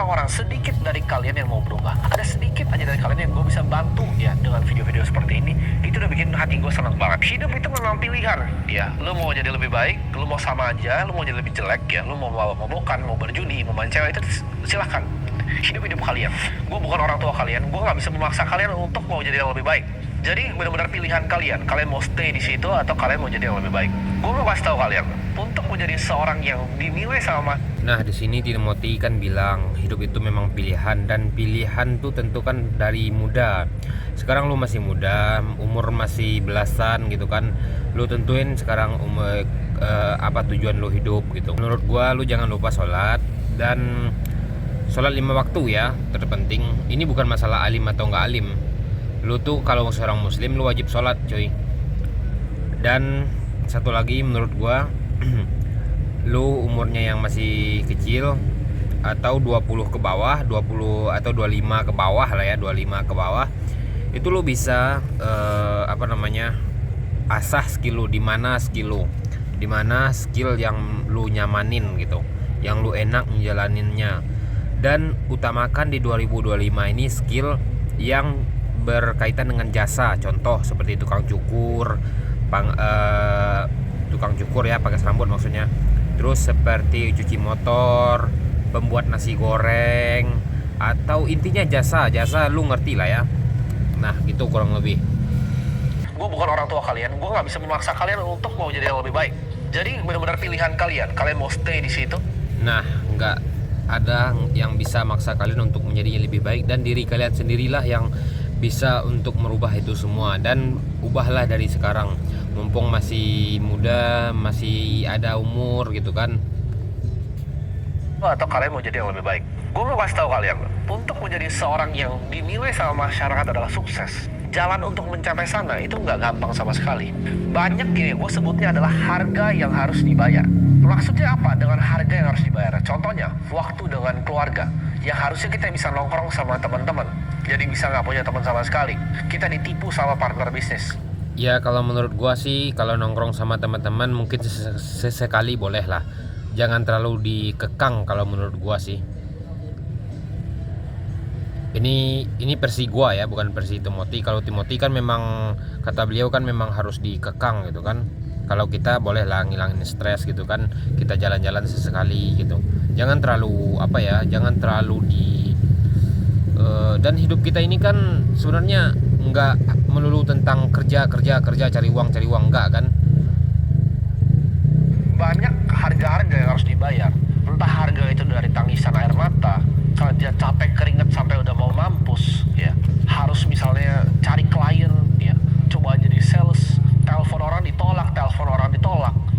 orang-orang, sedikit dari kalian yang mau berubah. Ada sedikit aja dari kalian yang gue bisa bantu ya dengan video-video seperti ini. Itu udah bikin hati gue senang banget. Hidup itu memang pilihan ya. Lu mau jadi lebih baik, lu mau sama aja, lu mau jadi lebih jelek ya. Lu mau mabok-mabokan, mau berjudi, mau main cewek, itu silahkan. Hidup kalian. Gue bukan orang tua kalian. Gue nggak bisa memaksa kalian untuk mau jadi yang lebih baik. Jadi benar-benar pilihan kalian. Kalian mau stay di situ atau kalian mau jadi yang lebih baik. Gue mau kasih tahu kalian untuk menjadi seorang yang dinilai sama. Nah, di sini Timothy kan bilang hidup itu memang pilihan, dan pilihan tuh tentu kan dari muda. Sekarang lu masih muda, umur masih belasan gitu kan. Lu tentuin sekarang apa tujuan lu hidup gitu. Menurut gua lu jangan lupa sholat, dan sholat 5 waktu ya, terpenting. Ini bukan masalah alim atau nggak alim. Lu tuh kalau seorang muslim lu wajib sholat cuy. Dan satu lagi menurut gua lu umurnya yang masih kecil atau 20 ke bawah, 20 atau 25 ke bawah lah ya, 25 ke bawah, itu lu bisa asah skill lu. Di mana skill yang lu nyamanin gitu, yang lu enak menjalaninnya. Dan utamakan di 2025 ini skill yang berkaitan dengan jasa, contoh seperti tukang cukur ya, pangkas rambut maksudnya. Terus seperti cuci motor, pembuat nasi goreng, atau intinya jasa lu ngerti lah ya. Nah gitu kurang lebih. Gue bukan orang tua kalian. Gue nggak bisa memaksa kalian untuk mau jadi yang lebih baik. Jadi benar-benar pilihan kalian. Kalian mau stay di situ. Nah, nggak ada yang bisa maksa kalian untuk menjadi yang lebih baik, dan diri kalian sendirilah yang bisa untuk merubah itu semua. Dan ubahlah dari sekarang, mumpung masih muda, masih ada umur gitu kan. Atau kalian mau jadi yang lebih baik. Gue mau kasih tahu kalian, untuk menjadi seorang yang dinilai sama masyarakat adalah sukses. Jalan untuk mencapai sana itu nggak gampang sama sekali. Banyak gini, gue sebutnya adalah harga yang harus dibayar. Maksudnya apa dengan harga yang harus dibayar? Contohnya, waktu dengan keluarga. Yang harusnya kita bisa nongkrong sama teman-teman, jadi bisa nggak punya teman sama sekali. Kita ditipu sama partner bisnis. Ya kalau menurut gua sih, kalau nongkrong sama teman-teman mungkin sesekali boleh lah. Jangan terlalu dikekang kalau menurut gua sih. Ini versi gua ya, bukan versi Timothy. Kalau Timothy kan memang kata beliau kan memang harus dikekang gitu kan. Kalau kita boleh lah ngilangin stres gitu kan. Kita jalan-jalan sesekali gitu. Jangan terlalu jangan terlalu dan hidup kita ini kan sebenarnya nggak melulu tentang kerja cari uang enggak kan. Banyak harga-harga yang harus dibayar. Entah harga itu dari tangisan air mata, kerja capek keringat sampai udah mau mampus ya, harus misalnya cari klien ya, coba jadi sales, telepon orang ditolak.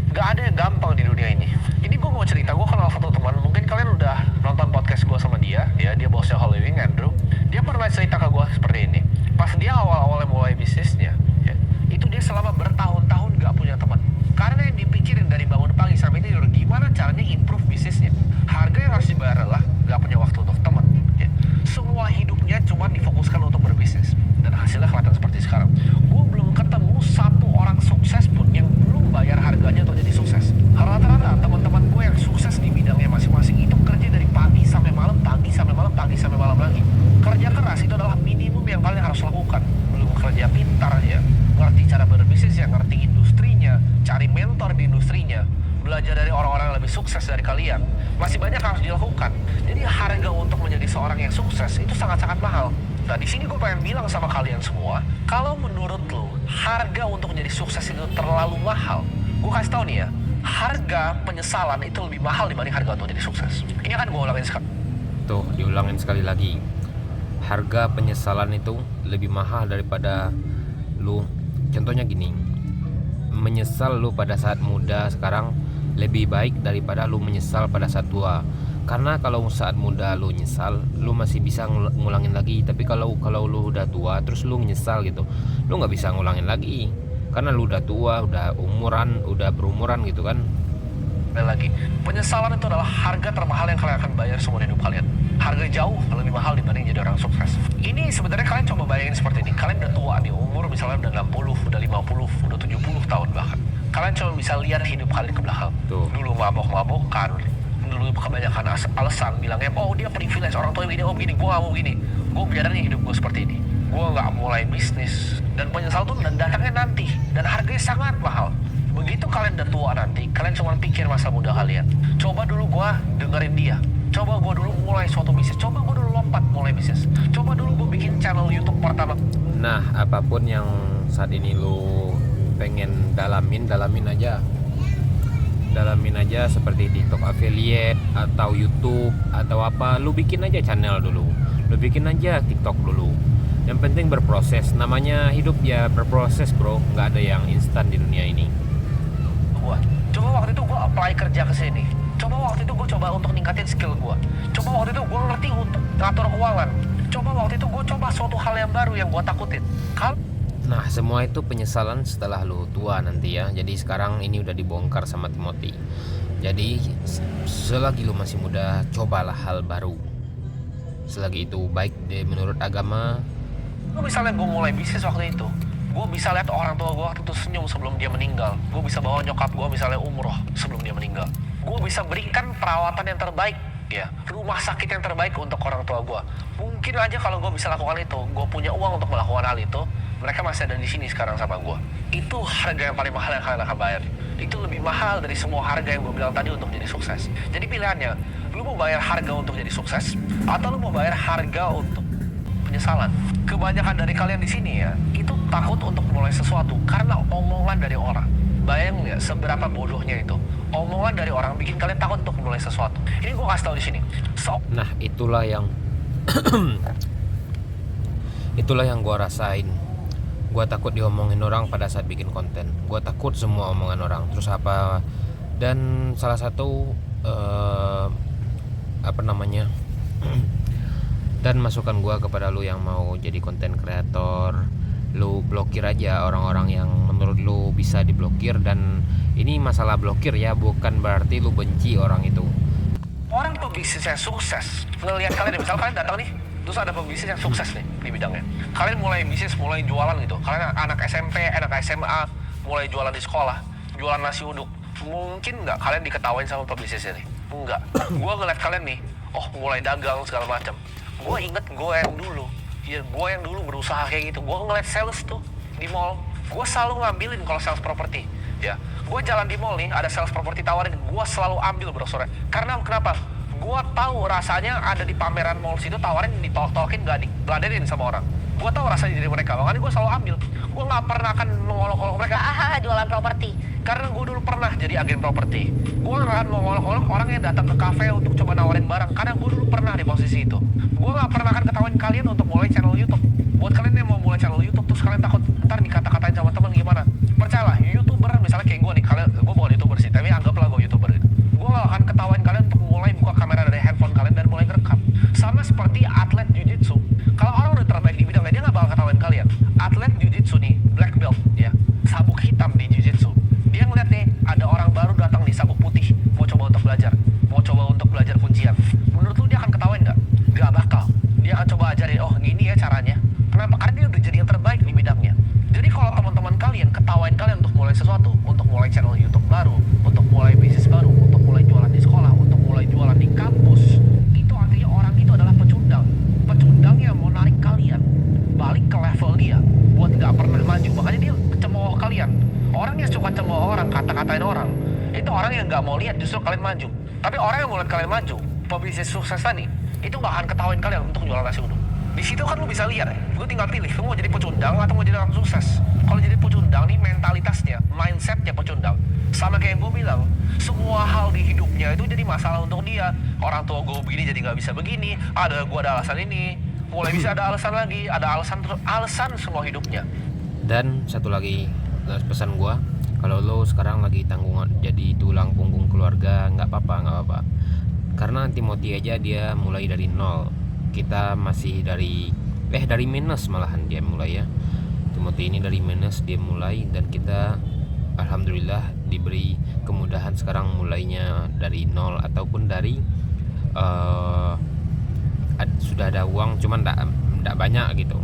Gak ada yang gampang di dunia ini. Ini gue mau cerita, gue kenal satu teman, mungkin kalian udah nonton podcast gue sama dia ya, dia bosnya Whole Living, Andrew. Dia pernah cerita ke gue seperti ini. Pas dia awal-awalnya mulai bisnisnya ya, itu dia selama bertahun-tahun gak punya teman. Karena yang dipikirin dari bangun pagi sampai tidur, gimana caranya improve bisnisnya. Harga yang harus dibayar adalah gak punya waktu untuk teman ya. Semua hidupnya cuma difokuskan untuk berbisnis, dan hasilnya kelihatan seperti sekarang. Gue belum ketemu satu orang sukses pun yang belum bayar harganya untuk jadi sukses. Rata-rata teman-teman gue yang sukses di bidangnya masing-masing itu kerja dari pagi sampai malam, pagi sampai malam lagi. Kerja keras itu adalah minimum yang kalian harus lakukan. Belum kerja pintar ya, ngerti cara berbisnis ya, ngerti industrinya, cari mentor di industrinya, belajar dari orang-orang yang lebih sukses dari kalian. Masih banyak yang harus dilakukan. Jadi harga untuk menjadi seorang yang sukses itu sangat-sangat mahal. Nah di sini gue pengen bilang sama kalian semua, kalau menurut lo harga untuk menjadi sukses itu terlalu mahal, gue kasih tau nih ya, harga penyesalan itu lebih mahal dibanding harga untuk jadi sukses. Ini akan gue ulangin sekali. Tuh, diulangin sekali lagi. Harga penyesalan itu lebih mahal daripada lu. Contohnya gini, menyesal lu pada saat muda sekarang lebih baik daripada lu menyesal pada saat tua. Karena kalau saat muda lu nyesal, lu masih bisa ngulangin lagi. Tapi kalau lu udah tua terus lu nyesal gitu, lu nggak bisa ngulangin lagi. Karena lu udah tua, udah berumuran gitu kan. Lagi, penyesalan itu adalah harga termahal yang kalian akan bayar seumur hidup kalian. Harga jauh lebih mahal dibanding jadi orang sukses. Ini sebenarnya kalian coba bayangin seperti ini. Kalian udah tua di umur misalnya udah 60, udah 50, udah 70 tahun bahkan. Kalian coba bisa lihat hidup kalian ke belakang. Tuh. Dulu mabok-mabokan, dulu lu kebanyakan alasan bilangnya, oh dia privilege, orang tua begini, oh begini, gue gak mau begini, gue biarin hidup gue seperti ini, gue gak mulai bisnis, dan penyesal tuh datangnya nanti, dan harganya sangat mahal. Begitu kalian udah tua nanti, kalian cuma pikir masa muda kalian. Coba dulu gue dengerin dia, coba gue dulu mulai suatu bisnis, coba gue dulu lompat mulai bisnis, coba dulu gue bikin channel YouTube pertama. Nah, apapun yang saat ini lu pengen dalamin aja seperti TikTok affiliate atau YouTube atau apa, lu bikin aja channel dulu, lu bikin aja TikTok dulu. Yang penting berproses, namanya hidup ya berproses bro, nggak ada yang instan di dunia ini. Coba waktu itu gue apply kerja ke sini, coba waktu itu gue coba untuk ningkatin skill gue, coba waktu itu gue ngerti untuk ngatur keuangan, coba waktu itu gue coba suatu hal yang baru yang gue takutin. Nah, semua itu penyesalan setelah lu tua nanti ya. Jadi sekarang ini udah dibongkar sama Timothy. Jadi selagi lu masih muda, cobalah hal baru. Selagi itu baik menurut agama. Misalnya gue mulai bisnis waktu itu, gue bisa lihat orang tua gue waktu itu senyum sebelum dia meninggal. Gue bisa bawa nyokap gue misalnya umroh sebelum dia meninggal. Gue bisa berikan perawatan yang terbaik, ya, rumah sakit yang terbaik untuk orang tua gue. Mungkin aja kalau gue bisa lakukan itu, gue punya uang untuk melakukan hal itu, mereka masih ada di sini sekarang sama gue. Itu harga yang paling mahal yang kalian akan bayar. Itu lebih mahal dari semua harga yang gue bilang tadi untuk jadi sukses. Jadi pilihannya, lu mau bayar harga untuk jadi sukses, atau lu mau bayar harga untuk penyesalan. Kebanyakan dari kalian di sini ya, itu takut untuk mulai sesuatu karena omongan dari orang. Bayangin ya, seberapa bodohnya itu. Omongan dari orang bikin kalian takut untuk mulai sesuatu. Ini gue kasih tahu di sini. Nah, itulah yang gue rasain. Gue takut diomongin orang pada saat bikin konten. Gue takut semua omongan orang. Terus apa? Dan salah satu dan masukan gue kepada lu yang mau jadi konten kreator, lu blokir aja orang-orang yang menurut lu bisa diblokir. Dan ini masalah blokir ya, bukan berarti lu benci orang itu. Orang pebisnis yang sukses ngelihat kalian, misal kalian datang nih, terus ada pebisnis yang sukses nih di bidangnya. Kalian mulai bisnis, mulai jualan gitu. Kalian anak SMP, anak SMA, mulai jualan di sekolah, jualan nasi uduk. Mungkin nggak kalian diketawain sama pebisnis ini? Enggak. Gue ngeliat kalian nih, oh mulai dagang segala macam. Gue inget gue yang dulu berusaha kayak gitu. Gue ngeliat sales tuh di mall, gue selalu ngambilin kalau sales properti. Ya, gue jalan di mall nih, ada sales properti tawarin, gue selalu ambil brosurnya. Karena kenapa? Gue tahu rasanya ada di pameran mall situ, tawarin, ditolak-tolakin, gak diladenin sama orang. Gue tahu rasanya diri mereka, makanya gue selalu ambil. Gue gak pernah akan mengolok-olok mereka, jualan properti. Karena gue dulu pernah jadi agen properti. Gue gak akan mengolok-olok orang yang datang ke kafe untuk coba nawarin barang, karena gue dulu pernah di posisi itu. Gue gak pernah akan ketawain kalian untuk mulai channel YouTube. Buat kalian yang mau mulai channel YouTube, terus kalian takut ntar dikata-katain sama teman gimana? Percayalah, YouTuber misalnya kayak gue nih, gue bukan YouTuber sih, tapi anggaplah gue YouTuber gitu. Gue gak akan ketawain kalian untuk mulai buka kamera dari handphone kalian dan mulai ngerekam. Sama seperti atlet jiu-jitsu. Kalau orang udah terbaik di bidangnya, dia gak bakal ketawain kalian. Atlet jiu-jitsu nih, black belt ya, sabuk hitam di jiu-jitsu. Dia ngeliat nih, ada orang baru datang di sabuk putih, mau coba untuk belajar kuncian. Menurut lu dia akan ketawain gak? Gak bakal. Dia akan coba ajarin, oh gini ya caranya. Kenapa? Karena dia udah jadi yang terbaik di bidangnya. Jadi kalau teman-teman kalian ketawain kalian untuk mulai sesuatu, untuk mulai channel YouTube baru, untuk mulai bisnis baru, untuk mulai jualan di sekolah, untuk mulai jualan di kampus, itu artinya orang itu adalah pecundang. Pecundang yang mau narik kalian balik ke level dia, buat gak pernah maju. Makanya dia cemooh kalian. Orang yang suka cemooh orang, kata-katain orang, itu orang yang gak mau lihat justru kalian maju. Tapi orang yang mau lihat kalian maju, pebisnis sukses tadi, itu gak akan ketawain kalian untuk jualan nasi uduk. Di situ kan lu bisa lihat, lu tinggal pilih, lu mau jadi pecundang atau mau jadi orang sukses. Kalau jadi pecundang nih, mentalitasnya, mindsetnya pecundang. Sama kayak yang gue bilang, semua hal di hidupnya itu jadi masalah untuk dia. Orang tua gue begini jadi gak bisa begini, gue ada alasan ini, mulai bisa ada alasan lagi, ada alasan semua hidupnya. Dan satu lagi pesan gue, kalau lo sekarang lagi tanggungan jadi tulang punggung keluarga, nggak apa-apa. Karena Timothy aja dia mulai dari nol. Kita masih dari minus malahan dia mulai ya. Timothy ini dari minus dia mulai, dan kita alhamdulillah diberi kemudahan sekarang mulainya dari nol, ataupun dari sudah ada uang cuman enggak banyak gitu.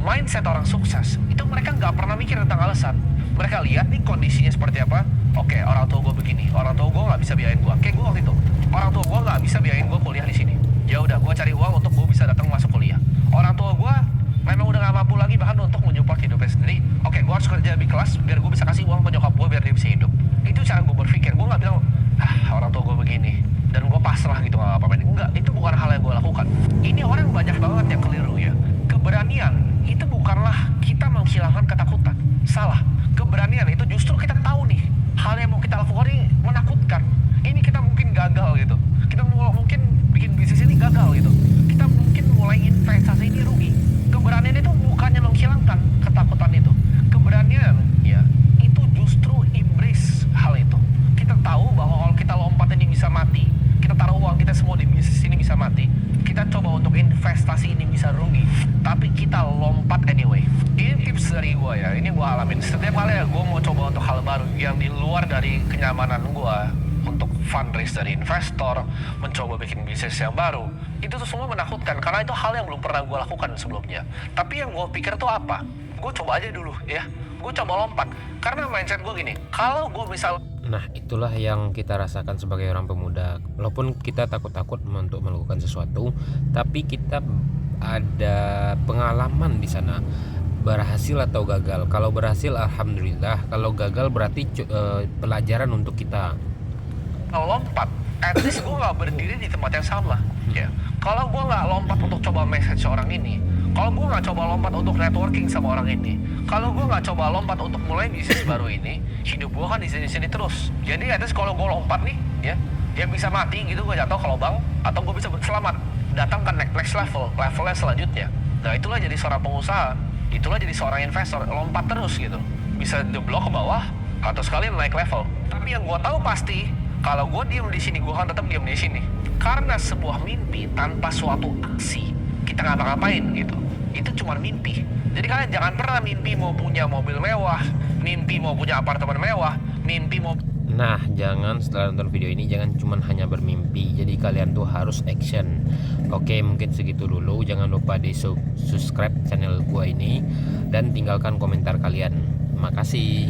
Mindset orang sukses itu mereka nggak pernah mikir tentang alasan. Mereka lihat nih kondisinya seperti apa, Oke, orang tua gue begini, orang tua gue nggak bisa biayain gue. Kayak gue waktu itu, orang tua gue nggak bisa biayain gue kuliah di sini. Ya udah, gue cari uang untuk gue bisa datang masuk kuliah. Orang tua gue memang udah nggak mampu lagi bahkan untuk menyupport hidupnya sendiri. Oke, gue harus kerja di kelas biar gue bisa kasih uang ke nyokap gue biar dia bisa hidup. Itu cara gue berpikir. Gue nggak bilang, orang tua gue begini dan gue pasrah gitu nggak apa-apa. Enggak, itu bukan hal yang gue lakukan. Ini orang banyak banget yang keliru ya. Keberanian itu bukanlah kita menghilangkan ketakutan. Salah. Keberanian itu justru kita tahu nih hal yang mau kita lakukan ini menakutkan. Ini kita mungkin gagal gitu. Kita mungkin bikin bisnis ini gagal gitu. Kita mungkin mulai investasi ini rugi. Keberanian itu bukannya menghilangkan ketakutan itu. Keberanian ya itu justru embrace hal itu. Kita tahu bahwa kalau kita lompat ini bisa mati. Kita taruh uang kita semua di bisnis ini bisa mati. Kita coba untuk investasi ini bisa rugi. Tapi kita lompat anyway. Ini tips dari gue ya. Ini gue alamin. Setiap kali ya gue mau coba untuk hal baru yang di luar dari kenyamanan gue. Untuk fundraise dari investor, mencoba bikin bisnis yang baru. Itu tuh semua menakutkan. Karena itu hal yang belum pernah gue lakukan sebelumnya. Tapi yang gue pikir tuh apa? Gue coba aja dulu ya. Gue coba lompat. Karena mindset gue gini. Kalau gue misal Nah, itulah yang kita rasakan sebagai orang pemuda. Walaupun kita takut-takut untuk melakukan sesuatu, tapi kita ada pengalaman di sana, berhasil atau gagal. Kalau berhasil, alhamdulillah. Kalau gagal, berarti pelajaran untuk kita. kalau lompat, at least gue nggak berdiri di tempat yang sama. Ya, kalau gue nggak lompat untuk coba message orang ini, kalau gue nggak coba lompat untuk networking sama orang ini, kalau gue nggak coba lompat untuk mulai bisnis baru ini, hidup gue kan di sini terus. Jadi at least kalau gue lompat nih, ya, yang bisa mati gitu, gue jatuh ke lubang, atau gue bisa selamat datang ke next levelnya selanjutnya. Nah itulah jadi seorang pengusaha, itulah jadi seorang investor, lompat terus gitu, bisa jeblok ke bawah atau sekalian naik level. Tapi yang gue tahu pasti, kalau gue diem di sini, gue akan tetap diem di sini. Karena sebuah mimpi tanpa suatu aksi, kita nggak ngapain gitu. Itu cuma mimpi. Jadi kalian jangan pernah mimpi mau punya mobil mewah, mimpi mau punya apartemen mewah, mimpi mau... Nah, jangan setelah nonton video ini jangan cuma hanya bermimpi. Jadi kalian tuh harus action. Oke, mungkin segitu dulu. Jangan lupa di subscribe channel gua ini dan tinggalkan komentar kalian. Makasih.